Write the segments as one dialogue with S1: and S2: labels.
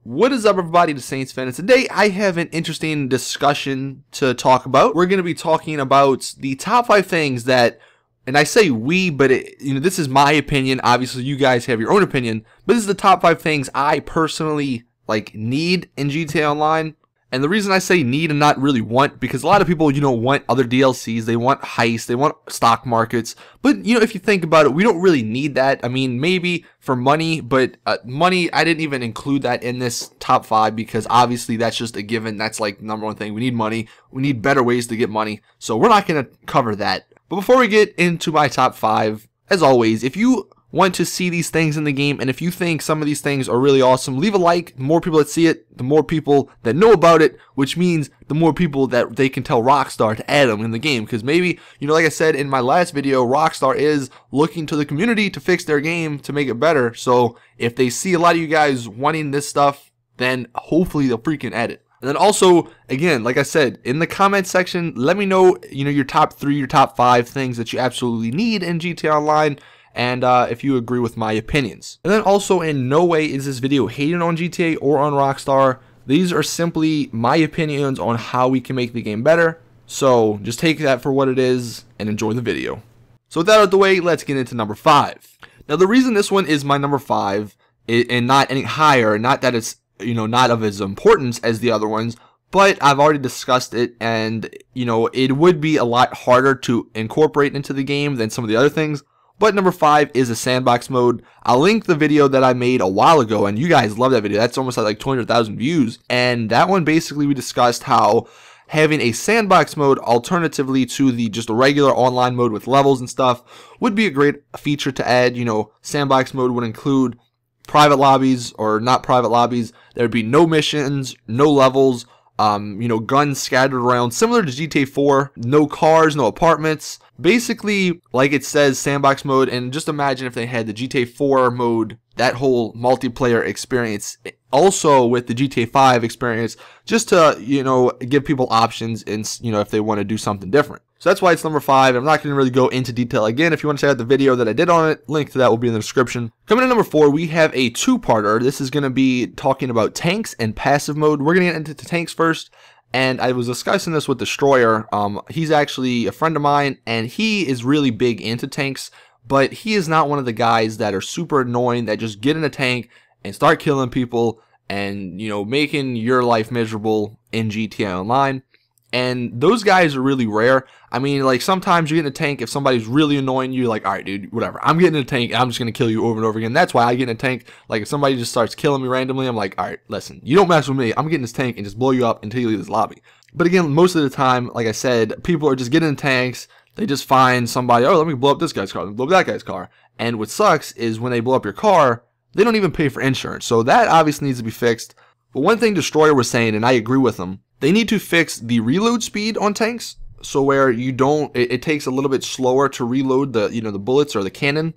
S1: What is up, everybody? The Saintsfan, and today I have an interesting discussion to talk about. We're going to be talking about the top 5 things that, and I say we, but this is my opinion. Obviously, you guys have your own opinion, but this is the top 5 things I personally need in GTA Online. And the reason I say need and not really want, because a lot of people, want other DLCs, they want heists, they want stock markets. But, if you think about it, we don't really need that. I mean, maybe for money, but money, I didn't even include that in this top 5 because obviously that's just a given. That's like the number one thing. We need money. We need better ways to get money. So we're not going to cover that. But before we get into my top 5, as always, if you want to see these things in the game, and if you think some of these things are really awesome, leave a like. The more people that see it, the more people that know about it, which means the more people that they can tell Rockstar to add them in the game. Because maybe, like I said in my last video, Rockstar is looking to the community to fix their game to make it better. So if they see a lot of you guys wanting this stuff, then hopefully they'll freaking add it. And then also, again, like I said, in the comment section, let me know, your top 3, your top 5 things that you absolutely need in GTA Online. And if you agree with my opinions. And then also, in no way is this video hating on GTA or on Rockstar. These are simply my opinions on how we can make the game better. So just take that for what it is and enjoy the video. So with that out of the way, let's get into number 5. Now the reason this one is my number 5 and not any higher, not that it's not of as importance as the other ones, but I've already discussed it, and it would be a lot harder to incorporate into the game than some of the other things. But number 5 is a sandbox mode. I'll link the video that I made a while ago, and you guys love that video. That's almost like 200,000 views. And that one, basically, we discussed how having a sandbox mode alternatively to the just a regular online mode with levels and stuff would be a great feature to add. Sandbox mode would include private lobbies or not private lobbies. There would be no missions, no levels, guns scattered around, similar to GTA 4, no cars, no apartments. Basically, like it says, sandbox mode, and just imagine if they had the GTA 4 mode, that whole multiplayer experience, also with the GTA 5 experience, just to, give people options and, if they want to do something different. So that's why it's number 5. I'm not going to really go into detail again. If you want to check out the video that I did on it, link to that will be in the description. Coming in number 4, we have a 2-parter. This is going to be talking about tanks and passive mode. We're going to get into tanks first. And I was discussing this with Destroyer. He's actually a friend of mine, and he is really big into tanks, but he is not one of the guys that are super annoying that just get in a tank and start killing people and, making your life miserable in GTA Online. And those guys are really rare. I mean, sometimes you get in a tank, if somebody's really annoying you, you're like, alright dude, whatever, I'm getting in a tank, and I'm just going to kill you over and over again. That's why I get in a tank. If somebody just starts killing me randomly, I'm like, alright, listen, you don't mess with me, I'm getting in this tank and just blow you up until you leave this lobby. But again, most of the time, like I said, people are just getting in tanks, they just find somebody, oh, let me blow up this guy's car, let me blow up that guy's car. And what sucks is when they blow up your car, they don't even pay for insurance. So that obviously needs to be fixed. But one thing Destroyer was saying, and I agree with him, they need to fix the reload speed on tanks, so where it takes a little bit slower to reload the the bullets or the cannon.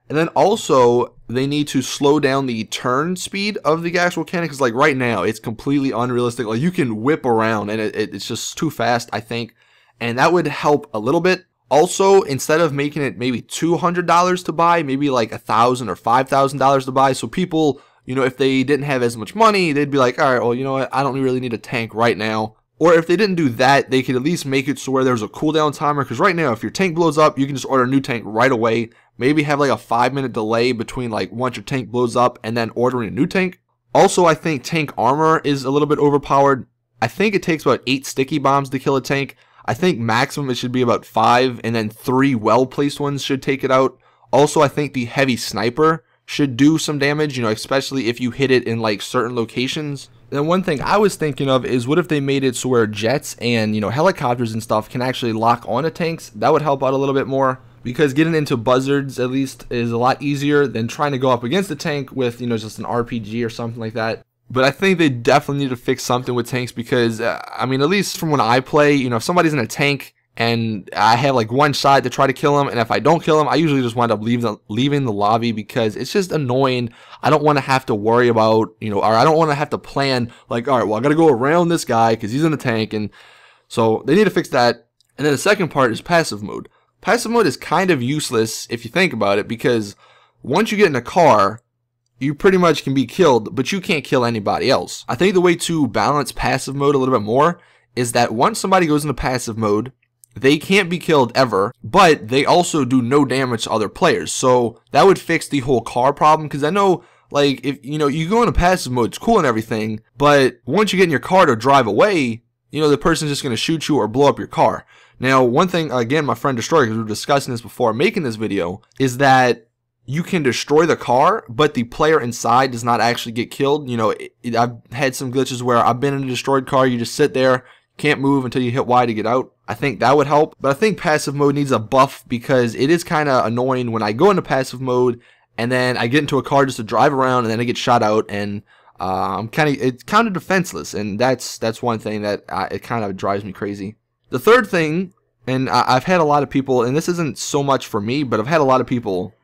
S1: And then also they need to slow down the turn speed of the actual cannon, because right now it's completely unrealistic. You can whip around and it's just too fast, I think, and that would help a little bit. Also, instead of making it maybe $200 to buy, maybe $1,000 or $5,000 to buy, so people, if they didn't have as much money, they'd be like, alright, well, you know what, I don't really need a tank right now. Or if they didn't do that, they could at least make it so where there's a cooldown timer, because right now, if your tank blows up, you can just order a new tank right away. Maybe have a 5-minute delay between once your tank blows up and then ordering a new tank. Also, I think tank armor is a little bit overpowered. I think it takes about 8 sticky bombs to kill a tank. I think maximum it should be about 5, and then 3 well-placed ones should take it out. Also, I think the heavy sniper should do some damage, especially if you hit it in certain locations. Then one thing I was thinking of is, what if they made it so where jets and helicopters and stuff can actually lock onto tanks? That would help out a little bit more, because getting into buzzards at least is a lot easier than trying to go up against a tank with just an RPG or something like that. But I think they definitely need to fix something with tanks, because I mean, at least from when I play, if somebody's in a tank and I have one shot to try to kill him, and if I don't kill him, I usually just wind up leaving the lobby, because it's just annoying. I don't want to have to worry about, or I don't want to have to plan alright, well, I gotta go around this guy because he's in the tank. And so they need to fix that. And then the second part is passive mode. Passive mode is kind of useless if you think about it, because once you get in a car, you pretty much can be killed, but you can't kill anybody else. I think the way to balance passive mode a little bit more is that once somebody goes into passive mode, they can't be killed ever, but they also do no damage to other players. So that would fix the whole car problem, because I know, like, if you go into passive mode, it's cool and everything, but once you get in your car to drive away, the person's just going to shoot you or blow up your car. Now, one thing, again, my friend Destroyer, because we were discussing this before making this video, is that you can destroy the car, but the player inside does not actually get killed. I've had some glitches where I've been in a destroyed car, you just sit there, can't move until you hit Y to get out. I think that would help, but I think passive mode needs a buff, because it is kind of annoying when I go into passive mode and then I get into a car just to drive around and then I get shot out, and it's kind of defenseless, and that's one thing that it kind of drives me crazy. The third thing, and I've had a lot of people, and this isn't so much for me, but I've had a lot of people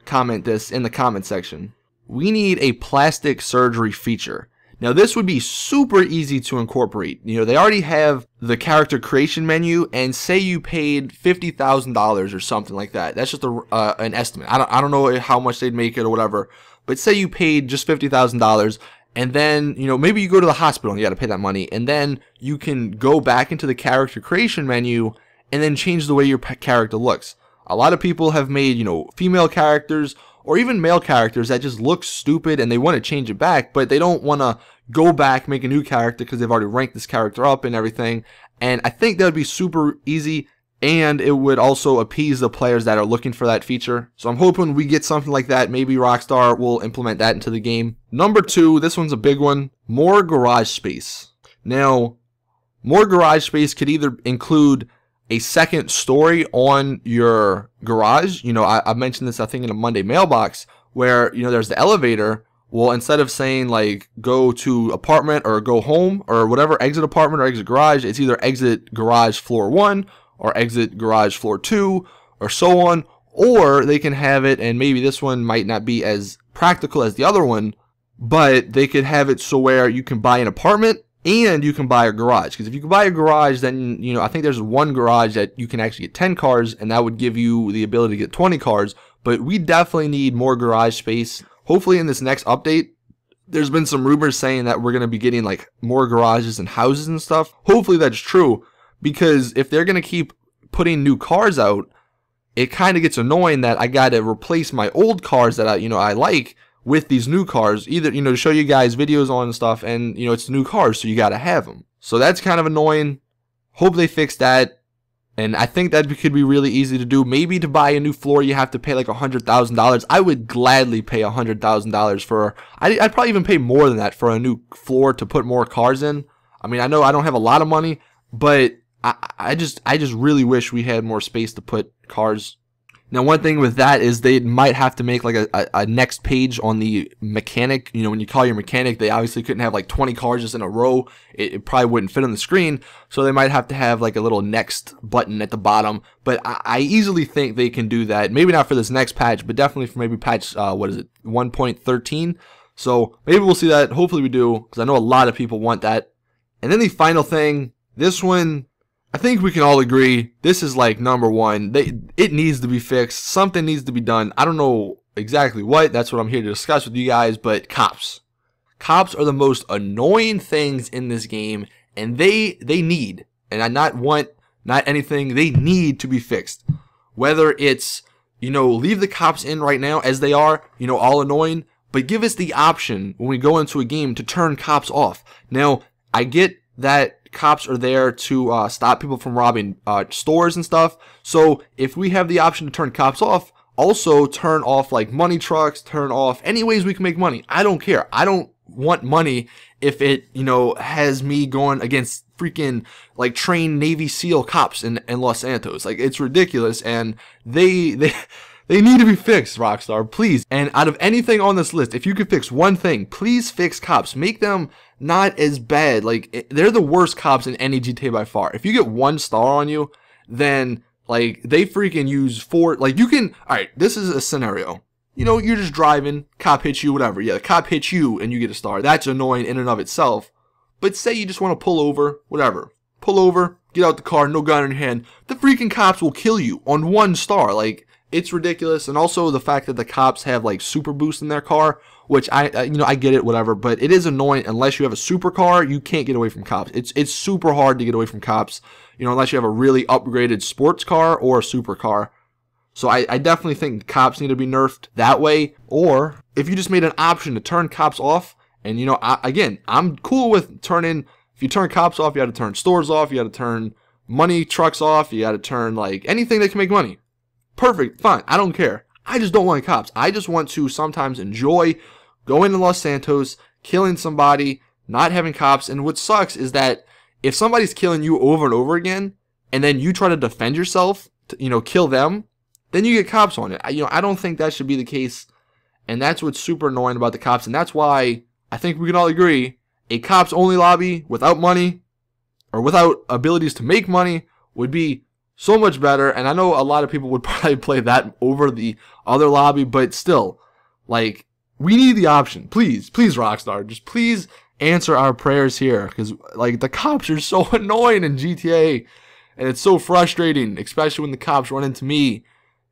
S1: comment this in the comment section. We need a plastic surgery feature. Now, this would be super easy to incorporate. They already have the character creation menu, and say you paid $50,000 or something like that. That's just an estimate. I don't know how much they'd make it or whatever, but say you paid just $50,000, and then, maybe you go to the hospital and you got to pay that money, and then you can go back into the character creation menu and then change the way your character looks. A lot of people have made, female characters or even male characters that just look stupid, and they want to change it back, but they don't want to go back, make a new character, because they've already ranked this character up and everything. And I think that would be super easy, and it would also appease the players that are looking for that feature. So I'm hoping we get something like that. Maybe Rockstar will implement that into the game. Number 2, this one's a big one, more garage space. Now, more garage space could either include a second story on your garage. I mentioned this, I think, in a Monday mailbox, where, there's the elevator. Well, instead of saying, like, go to apartment or go home or whatever, exit apartment or exit garage, it's either exit garage floor 1 or exit garage floor 2 or so on. Or they can have it, and maybe this one might not be as practical as the other one, but they could have it so where you can buy an apartment and you can buy a garage. Because if you can buy a garage, then, I think there's one garage that you can actually get 10 cars, and that would give you the ability to get 20 cars. But we definitely need more garage space. Hopefully in this next update, there's been some rumors saying that we're going to be getting, like, more garages and houses and stuff. Hopefully that's true, because if they're going to keep putting new cars out, it kind of gets annoying that I got to replace my old cars that I like with these new cars, either, to show you guys videos on and stuff, and, it's new cars, so you got to have them. So that's kind of annoying. Hope they fix that, and I think that could be really easy to do. Maybe to buy a new floor, you have to pay like $100,000. I would gladly pay $100,000 for, I'd probably even pay more than that for a new floor to put more cars in. I mean, I know I don't have a lot of money, but I just really wish we had more space to put cars. Now, one thing with that is they might have to make like a next page on the mechanic. When you call your mechanic, they obviously couldn't have like 20 cars just in a row. It probably wouldn't fit on the screen. So they might have to have like a little next button at the bottom. But I easily think they can do that. Maybe not for this next patch, but definitely for maybe patch, 1.13. So maybe we'll see that. Hopefully we do, because I know a lot of people want that. And then the final thing, this one, I think we can all agree, this is like number 1. It needs to be fixed. Something needs to be done. I don't know exactly what. That's what I'm here to discuss with you guys. But cops. Cops are the most annoying things in this game. And they need, and I not anything, they need to be fixed. Whether it's, leave the cops in right now as they are, all annoying. But give us the option when we go into a game to turn cops off. Now, I get that cops are there to stop people from robbing stores and stuff. So if we have the option to turn cops off, also turn off like money trucks, turn off any ways we can make money. I don't care. I don't want money if it, has me going against freaking like trained Navy SEAL cops in Los Santos. Like, it's ridiculous, and they need to be fixed, Rockstar, please. And out of anything on this list, if you could fix one thing, please fix cops. Make them not as bad. Like, they're the worst cops in any GTA by far. If you get 1 star on you, then, like, they freaking use 4, like, you can, alright, this is a scenario. You're just driving, cop hits you, whatever. Yeah, the cop hits you and you get a star. That's annoying in and of itself. But say you just want to pull over, whatever. Pull over, get out the car, no gun in your hand. The freaking cops will kill you on 1 star. Like, it's ridiculous. And also the fact that the cops have like super boost in their car, which I get it, whatever, but it is annoying. Unless you have a supercar, you can't get away from cops. It's super hard to get away from cops, unless you have a really upgraded sports car or a supercar. So I definitely think cops need to be nerfed that way. Or if you just made an option to turn cops off, and again, I'm cool with turning. If you turn cops off, you got to turn stores off, you got to turn money trucks off, you got to turn like anything that can make money. Perfect, fine, I don't care. I just don't want cops. I just want to sometimes enjoy going to Los Santos, killing somebody, not having cops. And what sucks is that if somebody's killing you over and over again, and then you try to defend yourself, to, kill them, then you get cops on it. I don't think that should be the case. And that's what's super annoying about the cops. And that's why I think we can all agree a cops only lobby without money or without abilities to make money would be so much better. And I know a lot of people would probably play that over the other lobby, but still, like, we need the option. Please, please, Rockstar, just please answer our prayers here, because like the cops are so annoying in GTA, and it's so frustrating, especially when the cops run into me,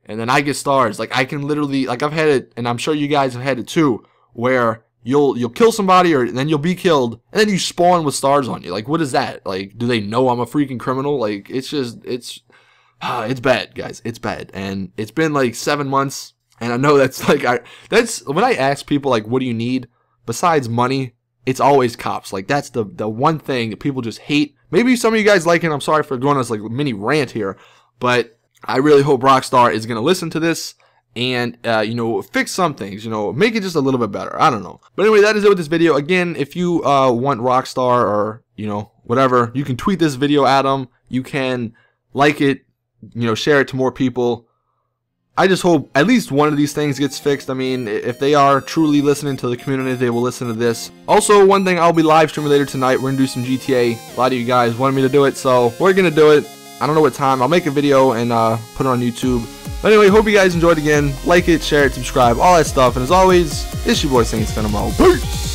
S1: and then I get stars. Like I can literally, like I've had it, and I'm sure you guys have had it too, where you'll kill somebody, or then you'll be killed, and then you spawn with stars on you. Like what is that? Like do they know I'm a freaking criminal? Like it's just it's bad, guys. It's bad, and it's been like 7 months. And I know that's like, that's when I ask people like, what do you need besides money? It's always cops. Like that's the one thing that people just hate. Maybe some of you guys like it. I'm sorry for going on this like mini rant here, but I really hope Rockstar is going to listen to this and, fix some things, make it just a little bit better. I don't know. But anyway, that is it with this video. Again, if you want Rockstar or, whatever, you can tweet this video at them. You can like it, share it to more people. I just hope at least one of these things gets fixed. I mean, if they are truly listening to the community, they will listen to this. Also, one thing, I'll be live streaming later tonight. We're going to do some GTA. A lot of you guys wanted me to do it, so we're going to do it. I don't know what time. I'll make a video and put it on YouTube. But anyway, hope you guys enjoyed again. Like it, share it, subscribe, all that stuff. And as always, it's your boy Saintsfan. Peace!